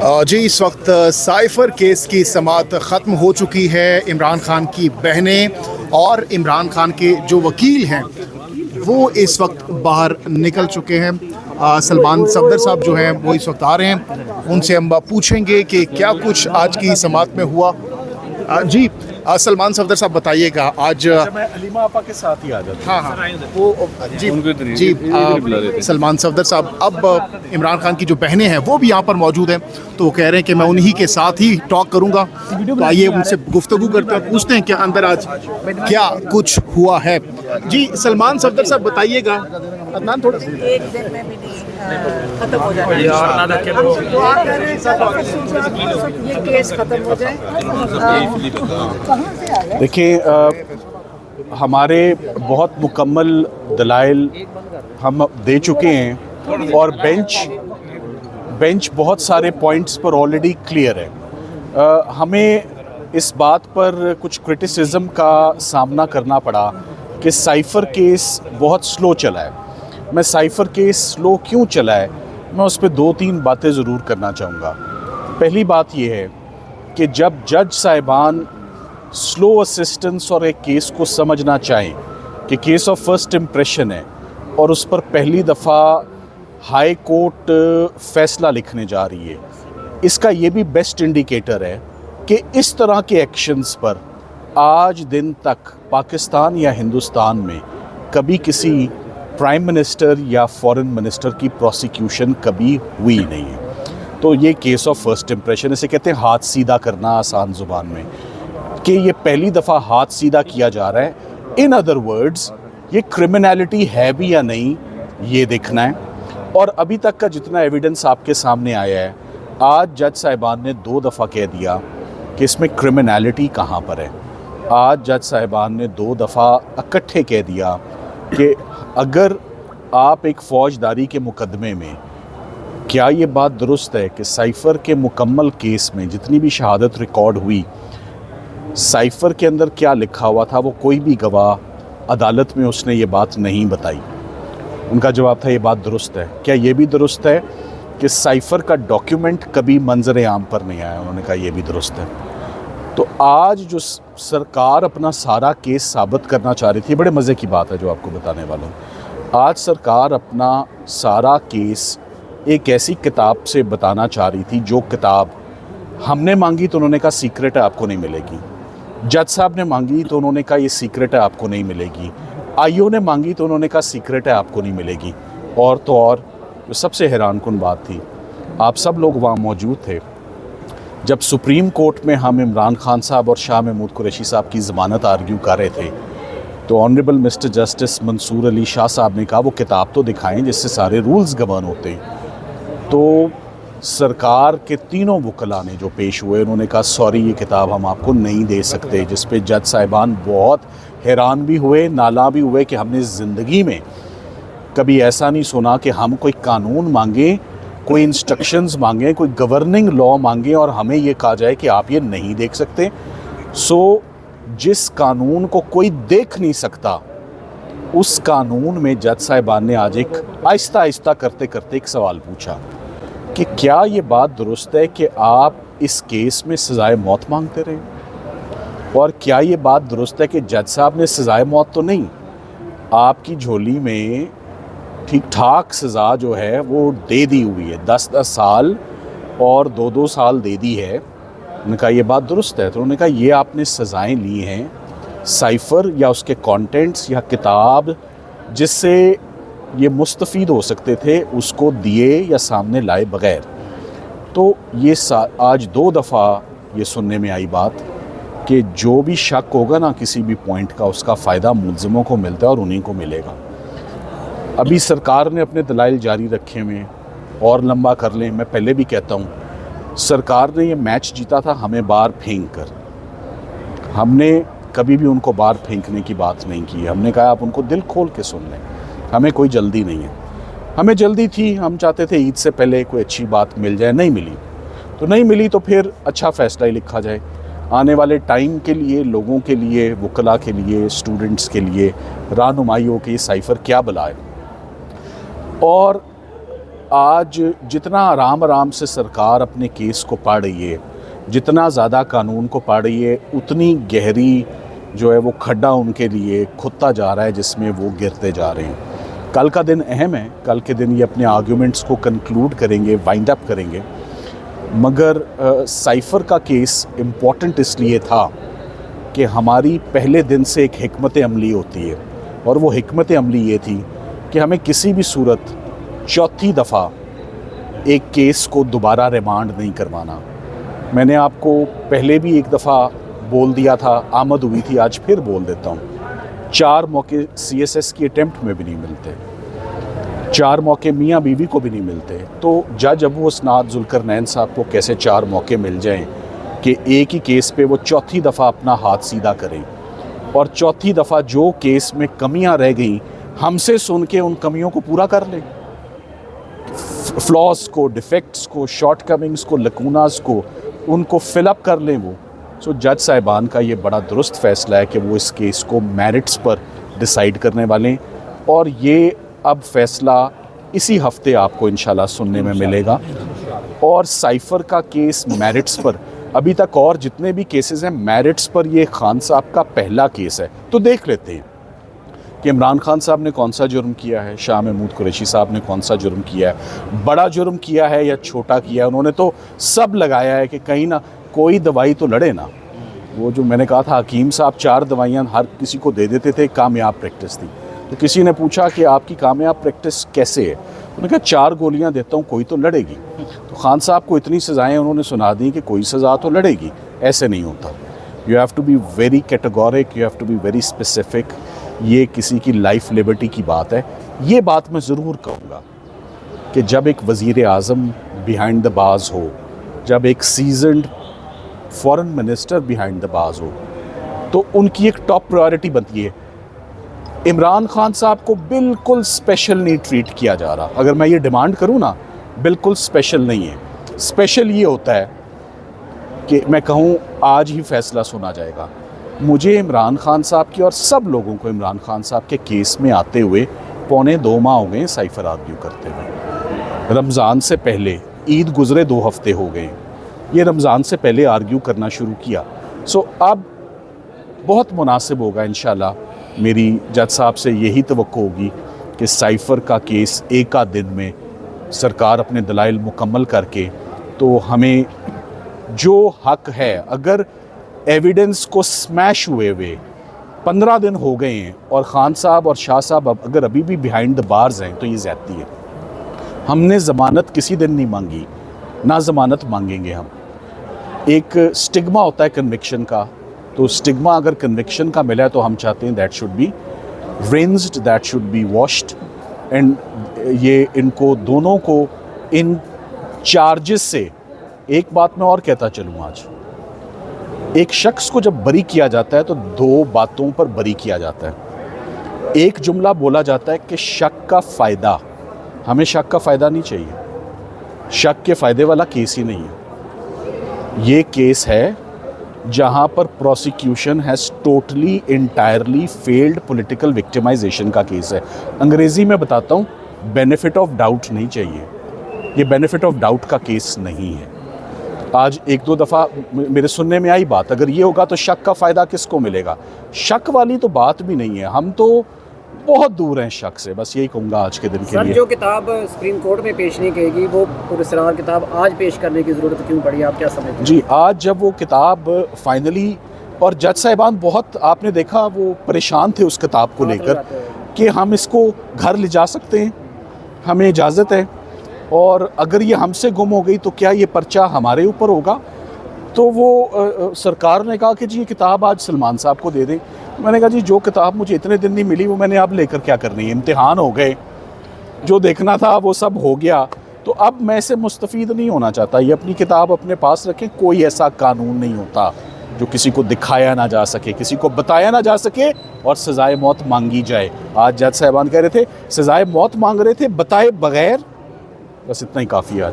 जी इस वक्त cipher case की समाअत ख़त्म हो चुकी है। इमरान खान की बहनें और इमरान खान के जो वकील हैं वो इस वक्त बाहर निकल चुके हैं। सलमान सफदर साहब जो हैं वो इस वक्त आ रहे हैं, उनसे हम पूछेंगे कि क्या कुछ आज की समाअत में हुआ। जी सलमान सफदर साहब बताइएगा आज। मैं अलीमा आपा के साथ ही आ जाता हूं। हाँ वो जी सलमान सफदर साहब, अब इमरान खान की जो बहनें हैं वो भी यहाँ पर मौजूद हैं, तो वो कह रहे हैं कि मैं उन्हीं के साथ ही टॉक करूँगा। तो आइए उनसे गुफ्तगू करते हैं, पूछते हैं कि अंदर आज क्या कुछ हुआ है। जी सलमान सफदर साहब बताइएगा। अदनान थोड़ा एक दिन में भी नहीं खत्म हो जाए, ये केस खत्म हो जाए। कहाँ से आ गए? देखिए, हमारे बहुत मुकम्मल दलाइल हम दे चुके हैं और बेंच बहुत सारे पॉइंट्स पर ऑलरेडी क्लियर है। हमें इस बात पर कुछ क्रिटिसिज्म का सामना करना पड़ा कि साइफर केस बहुत स्लो चला है। मैं साइफर केस स्लो क्यों चला है, मैं उस पर 2-3 बातें ज़रूर करना चाहूँगा। पहली बात यह है कि जब जज साहिबान स्लो असिस्टेंस और एक केस को समझना चाहें कि केस ऑफ फर्स्ट इम्प्रेशन है और उस पर पहली दफ़ा हाई कोर्ट फैसला लिखने जा रही है, इसका ये भी बेस्ट इंडिकेटर है कि इस तरह के एक्शंस पर आज दिन तक पाकिस्तान या हिंदुस्तान में कभी किसी प्राइम मिनिस्टर या फॉरेन मिनिस्टर की प्रोसिक्यूशन कभी हुई नहीं है। तो ये केस ऑफ फर्स्ट इम्प्रेशन, इसे कहते हैं हाथ सीधा करना आसान ज़ुबान में, कि ये पहली दफ़ा हाथ सीधा किया जा रहा है। इन अदर वर्ड्स, ये क्रिमिनलिटी है भी या नहीं ये देखना है। और अभी तक का जितना एविडेंस आपके सामने आया है, आज जज साहिबान ने 2 दफ़ा कह दिया कि इसमें क्रिमिनलिटी कहाँ पर है। आज जज साहिबान ने 2 दफ़ा इकट्ठे कह दिया कि अगर आप एक फ़ौजदारी के मुकदमे में, क्या ये बात दुरुस्त है कि साइफ़र के मुकम्मल केस में जितनी भी शहादत रिकॉर्ड हुई, साइफ़र के अंदर क्या लिखा हुआ था वो कोई भी गवाह अदालत में उसने ये बात नहीं बताई। उनका जवाब था ये बात दुरुस्त है। क्या ये भी दुरुस्त है कि साइफ़र का डॉक्यूमेंट कभी मंजर आम पर नहीं आया? उन्होंने कहा ये भी दुरुस्त है। तो आज जो सरकार अपना सारा केस साबित करना चाह रही थी, बड़े मज़े की बात है जो आपको बताने वाला हूँ। आज सरकार अपना सारा केस एक ऐसी किताब से बताना चाह रही थी, जो किताब हमने मांगी तो उन्होंने कहा सीक्रेट है, आपको नहीं मिलेगी। जज साहब ने मांगी तो उन्होंने कहा ये सीक्रेट है, आपको नहीं मिलेगी। आईओ ने मांगी तो उन्होंने कहा सीक्रेट है, आपको नहीं मिलेगी। और तो और जो सबसे हैरानकुन बात थी, आप सब लोग वहाँ मौजूद थे जब सुप्रीम कोर्ट में हम इमरान खान साहब और शाह महमूद कुरैशी साहब की ज़मानत आर्ग्यू कर रहे थे, तो honourable mister justice Mansoor Ali Shah sahab ने कहा वो किताब तो दिखाएं जिससे सारे रूल्स गवर्न होते। तो सरकार के तीनों वकला ने जो पेश हुए, उन्होंने कहा सॉरी ये किताब हम आपको नहीं दे सकते, जिस पे जज साहिबान बहुत हैरान भी हुए, नाला भी हुए कि हमने ज़िंदगी में कभी ऐसा नहीं सुना कि हम कोई कानून मांगे, कोई इंस्ट्रक्शंस मांगे, कोई गवर्निंग लॉ मांगे और हमें ये कहा जाए कि आप ये नहीं देख सकते। सो जिस कानून को कोई देख नहीं सकता, उस कानून में जज साहिबान ने आज एक आहिस्ता आहिस्ता करते करते एक सवाल पूछा कि क्या ये बात दुरुस्त है कि आप इस केस में सज़ाए मौत मांगते रहे, और क्या ये बात दुरुस्त है कि जज साहब ने सज़ाए मौत तो नहीं, आपकी झोली में ठीक ठाक सज़ा जो है वो दे दी हुई है, 10-10 साल और 2-2 साल दे दी है। उन्होंने कहा ये बात दुरुस्त है। तो उन्होंने कहा ये आपने सज़ाएं ली हैं साइफ़र या उसके कंटेंट्स या किताब जिससे ये मुस्तफ़ीद हो सकते थे, उसको दिए या सामने लाए बग़ैर। तो ये आज 2 दफ़ा ये सुनने में आई बात कि जो भी शक होगा ना किसी भी पॉइंट का, उसका फ़ायदा मुल्ज़िमों को मिलता है और उन्हीं को मिलेगा। अभी सरकार ने अपने दलाइल जारी रखे हुए और लंबा कर लें। मैं पहले भी कहता हूँ, सरकार ने ये मैच जीता था हमें बाहर फेंक कर। हमने कभी भी उनको बाहर फेंकने की बात नहीं की। हमने कहा आप उनको दिल खोल के सुन लें, हमें कोई जल्दी नहीं है। हमें जल्दी थी, हम चाहते थे ईद से पहले कोई अच्छी बात मिल जाए, नहीं मिली तो नहीं मिली, तो फिर अच्छा फ़ैसला ही लिखा जाए आने वाले टाइम के लिए, लोगों के लिए, वकला के लिए, स्टूडेंट्स के लिए, रहनुमाई हो कि ये साइफ़र क्या बला है। और आज जितना आराम आराम से सरकार अपने केस को पढ़ रही है, जितना ज़्यादा कानून को पढ़ रही है, उतनी गहरी जो है वो खड्डा उनके लिए खुदता जा रहा है जिसमें वो गिरते जा रहे हैं। कल का दिन अहम है, कल के दिन ये अपने आर्ग्यूमेंट्स को कंक्लूड करेंगे, वाइंड अप करेंगे। मगर साइफ़र का केस इम्पॉर्टेंट इसलिए था कि हमारी पहले दिन से एक हिकमत अमली होती है, और वो हिकमत अमली ये थी कि हमें किसी भी सूरत चौथी दफ़ा एक केस को दोबारा रिमांड नहीं करवाना। मैंने आपको पहले भी एक दफ़ा बोल दिया था, आमद हुई थी, आज फिर बोल देता हूँ। 4 मौके CSS की अटेम्प्ट में भी नहीं मिलते, 4 मौके मियाँ बीवी को भी नहीं मिलते। तो जज अबू असनाद जुल्करनैन साहब को कैसे 4 मौके मिल जाएं कि एक ही केस पे वो चौथी दफ़ा अपना हाथ सीधा करें, और चौथी दफ़ा जो केस में कमियां रह गई हमसे सुन के उन कमियों को पूरा कर लें, फ्लॉज को, डिफेक्ट्स को, शॉर्टकमिंग्स को, लकूनास को, उनको फिलअप कर लें वो। सो जज साहिबान का ये बड़ा दुरुस्त फ़ैसला है कि वो इस केस को मेरिट्स पर डिसाइड करने वाले हैं, और ये अब फ़ैसला इसी हफ्ते आपको इंशाल्लाह सुनने में मिलेगा। और साइफ़र का केस मेरिट्स पर, अभी तक और जितने भी केसेस हैं मेरिट्स पर, ये खान साहब का पहला केस है। तो देख लेते हैं कि इमरान खान साहब ने कौन सा जुर्म किया है, शाह महमूद कुरैशी साहब ने कौन सा जुर्म किया है, बड़ा जुर्म किया है या छोटा किया है। उन्होंने तो सब लगाया है कि कहीं ना कोई दवाई तो लड़े ना। वो जो मैंने कहा था, हकीम साहब 4 दवाइयाँ हर किसी को दे देते थे, कामयाब प्रैक्टिस थी। तो किसी ने पूछा कि आपकी कामयाब प्रैक्टिस कैसे है, उन्होंने कहा 4 गोलियां देता हूँ, कोई तो लड़ेगी। तो खान साहब को इतनी सज़ाएं उन्होंने सुना दी कि कोई सज़ा तो लड़ेगी। ऐसे नहीं होता। You have to be very categoric, you have to be very specific. ये किसी की लाइफ लिबर्टी की बात है। ये बात मैं ज़रूर कहूँगा कि जब एक वज़ीर आज़म बिहाइंड द बाज़ हो, जब एक seasoned foreign minister behind the बाज़ हो, तो उनकी एक टॉप प्रायोरिटी बनती है। इमरान खान साहब को बिल्कुल स्पेशल नहीं ट्रीट किया जा रहा। अगर मैं ये डिमांड करूँ ना, बिल्कुल स्पेशल नहीं है। स्पेशल ये होता है कि मैं कहूँ आज ही फ़ैसला सुना जाएगा। मुझे इमरान खान साहब की और सब लोगों को इमरान खान साहब के केस में आते हुए 2.25 माह हो गए साइफ़र आर्ग्यू करते हुए। रमज़ान से पहले, ईद गुज़रे 2 हफ़्ते हो गए, ये रमज़ान से पहले आर्ग्यू करना शुरू किया। सो अब बहुत मुनासिब होगा इंशाल्लाह, मेरी जज साहब से यही तवक्को होगी कि साइफ़र का केस एक आध दिन में सरकार अपने दलाइल मुकम्मल करके, तो हमें जो हक है, अगर एविडेंस को स्मैश हुए 15 दिन हो गए हैं और ख़ान साहब और शाह साहब अगर अभी भी बिहाइंड द बार्स हैं, तो ये ज़्यादती है। हमने ज़मानत किसी दिन नहीं मांगी, ना ज़मानत मांगेंगे हम। एक स्टिग्मा होता है कन्विक्शन का, तो स्टिग्मा अगर कन्विक्शन का मिला है तो हम चाहते हैं that should be rinsed, that should be washed, and ये इनको दोनों को इन चार्जेस से, एक बात मैं और कहता चलूँ, आज एक शख्स को जब बरी किया जाता है तो 2 बातों पर बरी किया जाता है। एक जुमला बोला जाता है कि शक का फ़ायदा, हमें शक का फ़ायदा नहीं चाहिए, शक के फ़ायदे वाला केस ही नहीं है। ये केस है जहाँ पर prosecution has totally entirely failed political victimisation का केस है। अंग्रेज़ी में बताता हूँ, बेनिफिट ऑफ डाउट नहीं चाहिए, ये बेनिफिट ऑफ डाउट का केस नहीं है। आज 1-2 दफ़ा मेरे सुनने में आई बात, अगर ये होगा तो शक का फ़ायदा किसको मिलेगा? शक वाली तो बात भी नहीं है, हम तो बहुत दूर हैं शक से। बस यही कहूँगा आज के दिन के लिए। जो किताब सुप्रीम कोर्ट में पेश नहीं करेगी, वो पुरस्कार किताब आज पेश करने की ज़रूरत क्यों पड़ी, आप क्या समझते हैं? जी, आज जब वो किताब फाइनली, और जज साहिबान बहुत, आपने देखा वो परेशान थे उस किताब को लेकर कि हम इसको घर ले जा सकते हैं, हमें इजाज़त है, और अगर ये हमसे गुम हो गई तो क्या ये पर्चा हमारे ऊपर होगा? तो वो सरकार ने कहा कि जी ये किताब आज सलमान साहब को दे दें। मैंने कहा जी जो किताब मुझे इतने दिन नहीं मिली वो मैंने अब लेकर क्या करनी है? इम्तिहान हो गए, जो देखना था वो सब हो गया, तो अब मैं इससे मुस्तफ़ीद नहीं होना चाहता। ये अपनी किताब अपने पास रखें। कोई ऐसा कानून नहीं होता जो किसी को दिखाया ना जा सके, किसी को बताया ना जा सके और सज़ाए मौत मांगी जाए। आज जज साहिबान कह रहे थे सज़ाए मौत मांग रहे थे बताए बगैर। बस इतना ही काफ़ी है आज।